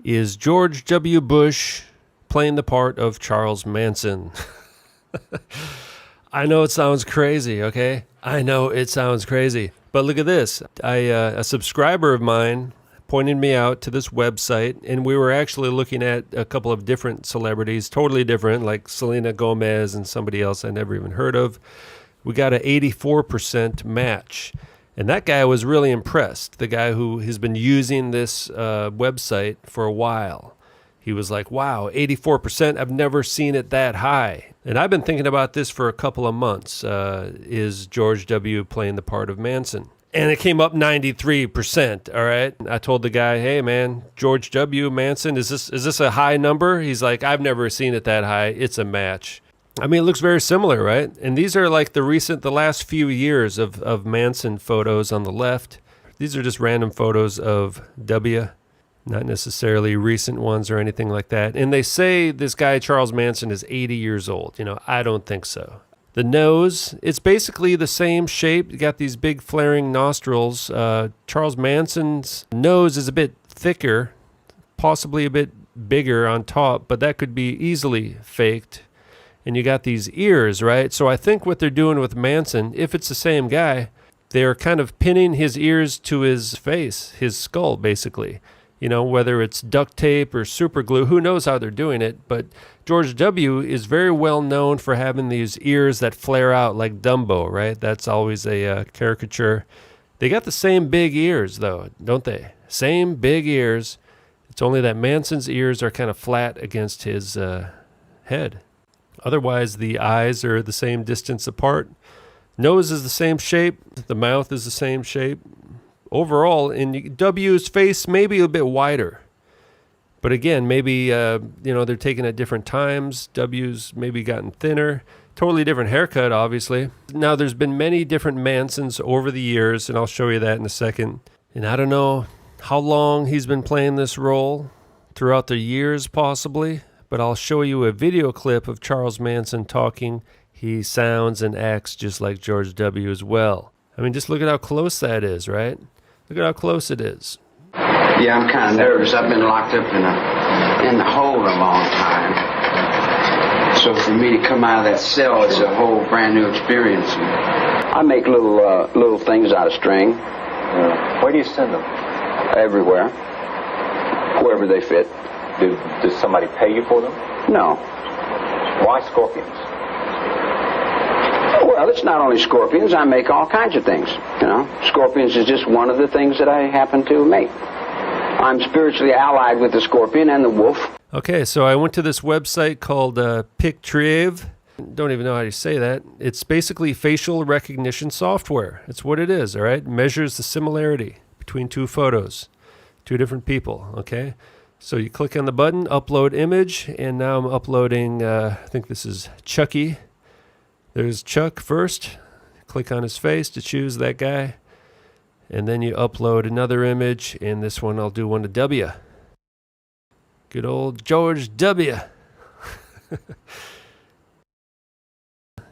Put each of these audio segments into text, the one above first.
Is George W. Bush playing the part of Charles Manson? I know it sounds crazy, okay? I know it sounds crazy. But look at this. A subscriber of mine pointed me out to this website, and we were actually looking at a couple of different celebrities, totally different, like Selena Gomez and somebody else I never even heard of. We got an 84% match. And that guy was really impressed, the guy who has been using this website for a while. He was like, wow, 84%, I've never seen it that high. And I've been thinking about this for a couple of months. Is George W. playing the part of Manson? And it came up 93%, all right? I told the guy, hey, man, George W. Manson, is this a high number? He's like, I've never seen it that high. It's a match. I mean, it looks very similar, right? And these are like the last few years of Manson photos on the left. These are just random photos of W, not necessarily recent ones or anything like that. And they say this guy, Charles Manson, is 80 years old. I don't think so. The nose, it's basically the same shape. You got these big flaring nostrils. Charles Manson's nose is a bit thicker, possibly a bit bigger on top, but that could be easily faked. And you got these ears, right? So I think what they're doing with Manson, if it's the same guy, they're kind of pinning his ears to his face, his skull, basically. Whether it's duct tape or super glue, who knows how they're doing it. But George W. is very well known for having these ears that flare out like Dumbo, right? That's always a caricature. They got the same big ears, though, don't they? Same big ears. It's only that Manson's ears are kind of flat against his head. Otherwise, the eyes are the same distance apart. Nose is the same shape. The mouth is the same shape. Overall, in W's face, maybe a bit wider. But again, maybe, they're taken at different times. W's maybe gotten thinner. Totally different haircut, obviously. Now, there's been many different Mansons over the years, and I'll show you that in a second. And I don't know how long he's been playing this role, throughout the years possibly. But I'll show you a video clip of Charles Manson talking. He sounds and acts just like George W. as well. I mean, just look at how close that is, right? Look at how close it is. Yeah, I'm kind of nervous. I've been locked up in the hole a long time. So for me to come out of that cell, it's a whole brand new experience. I make little things out of string. Where do you send them? Everywhere. Wherever they fit. Does somebody pay you for them? No. Why scorpions? Well, it's not only scorpions. I make all kinds of things. Scorpions is just one of the things that I happen to make. I'm spiritually allied with the scorpion and the wolf. Okay, so I went to this website called Pictrave. Don't even know how to say that. It's basically facial recognition software. It's what it is, all right? It measures the similarity between two photos, two different people, okay? So you click on the button, upload image, and now I'm uploading, I think this is Chucky. There's Chuck first. Click on his face to choose that guy. And then you upload another image, and this one I'll do one to W. Good old George W.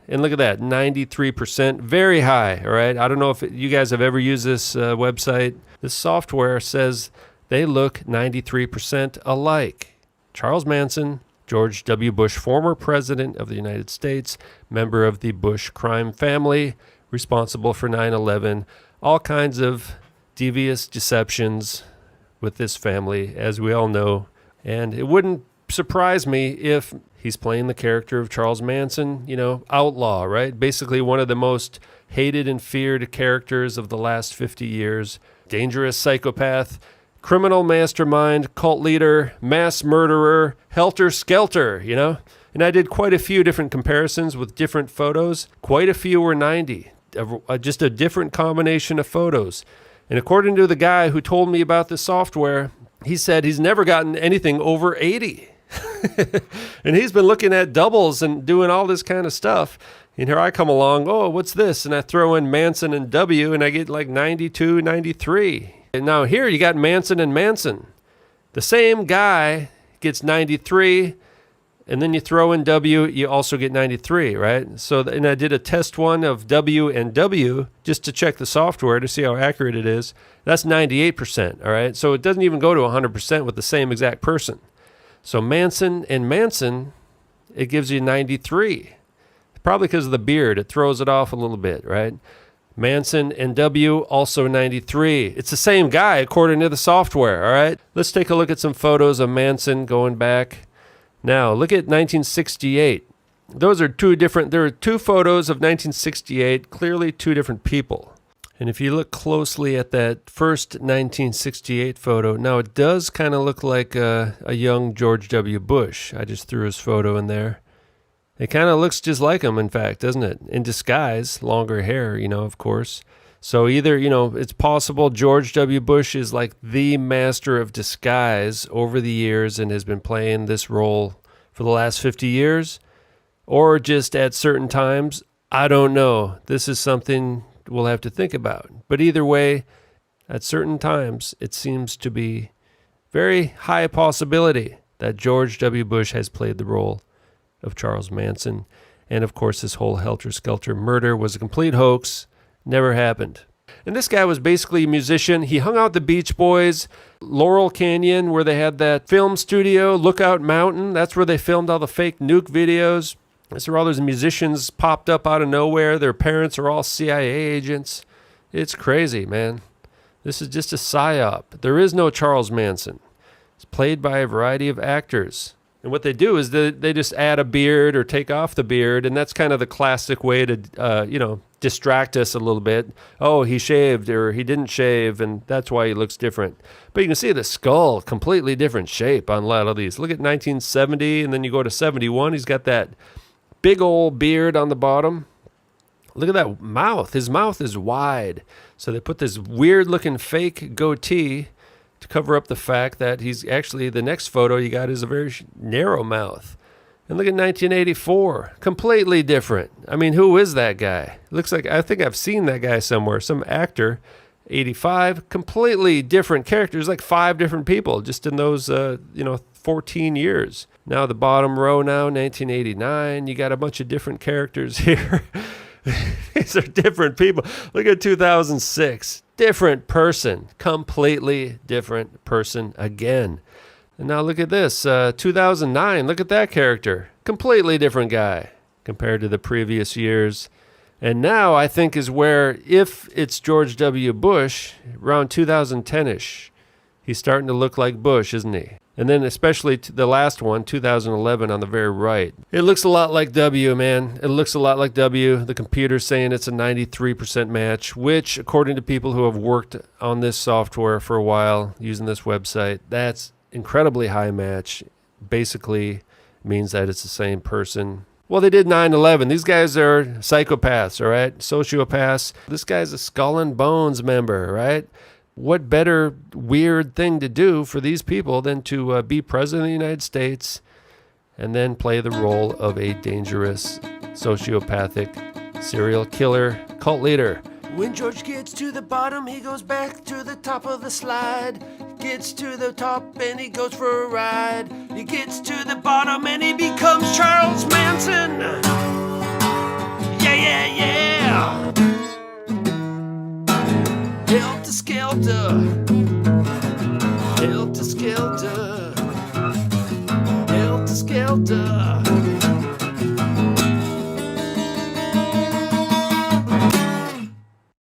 And look at that, 93%, very high, all right? I don't know if you guys have ever used this website. This software says they look 93% alike. Charles Manson, George W. Bush, former president of the United States, member of the Bush crime family, responsible for 9/11, all kinds of devious deceptions with this family, as we all know. And it wouldn't surprise me if he's playing the character of Charles Manson, outlaw, right? Basically one of the most hated and feared characters of the last 50 years. Dangerous psychopath, criminal mastermind, cult leader, mass murderer, helter-skelter, And I did quite a few different comparisons with different photos. Quite a few were 90, just a different combination of photos. And according to the guy who told me about this software, he said he's never gotten anything over 80. And he's been looking at doubles and doing all this kind of stuff. And here I come along, oh, what's this? And I throw in Manson and W, and I get like 92, 93. And now here you got Manson and Manson. The same guy gets 93, And then you throw in W, you also get 93, right? So, and I did a test one of W and W just to check the software to see how accurate it is. That's 98%, all right? So it doesn't even go to 100% with the same exact person. So Manson and Manson, it gives you 93. Probably because of the beard. It throws it off a little bit, right? Manson and W, also 93. It's the same guy according to the software, all right? Let's take a look at some photos of Manson going back. Now, look at 1968. Those are there are two photos of 1968, clearly two different people. And if you look closely at that first 1968 photo, now it does kind of look like a young George W. Bush. I just threw his photo in there. It kind of looks just like him, in fact, doesn't it? In disguise, longer hair, of course. So either, it's possible George W. Bush is like the master of disguise over the years and has been playing this role for the last 50 years, or just at certain times. I don't know. This is something we'll have to think about. But either way, at certain times, it seems to be very high possibility that George W. Bush has played the role of Charles Manson. And of course, this whole helter-skelter murder was a complete hoax, never happened. And this guy was basically a musician. He hung out with the Beach Boys, Laurel Canyon, where they had that film studio, Lookout Mountain. That's where they filmed all the fake nuke videos. That's where all those musicians popped up out of nowhere. Their parents are all CIA agents. It's crazy, man. This is just a psyop. There is no Charles Manson. It's played by a variety of actors. And what they do is they just add a beard or take off the beard, and that's kind of the classic way to, distract us a little bit. Oh, he shaved or he didn't shave, and that's why he looks different. But you can see the skull, completely different shape on a lot of these. Look at 1970, and then you go to 71. He's got that big old beard on the bottom. Look at that mouth. His mouth is wide. So they put this weird-looking fake goatee to cover up the fact that he's actually, the next photo you got is a very narrow mouth. And look at 1984, completely different. I mean, who is that guy? Looks like, I think I've seen that guy somewhere, some actor. 85, completely different characters, like 5 different people just in those, 14 years. Now the bottom row now, 1989, you got a bunch of different characters here. These are different people. Look at 2006. Different person. Completely different person again. And now look at this. 2009. Look at that character. Completely different guy compared to the previous years. And now I think is where, if it's George W. Bush, around 2010-ish, he's starting to look like Bush, isn't he? And then especially the last one, 2011, on the very right. It looks a lot like W, man. It looks a lot like W. The computer's saying it's a 93% match, which, according to people who have worked on this software for a while, using this website, that's incredibly high match. Basically means that it's the same person. Well, they did 9/11. These guys are psychopaths, all right? Sociopaths. This guy's a Skull and Bones member, right? What better weird thing to do for these people than to be president of the United States and then play the role of a dangerous, sociopathic, serial killer cult leader? When George gets to the bottom, he goes back to the top of the slide. Gets to the top and he goes for a ride. He gets to the bottom and he becomes Charles Manson. Yeah, yeah, yeah. Helter-skelter, helter-skelter.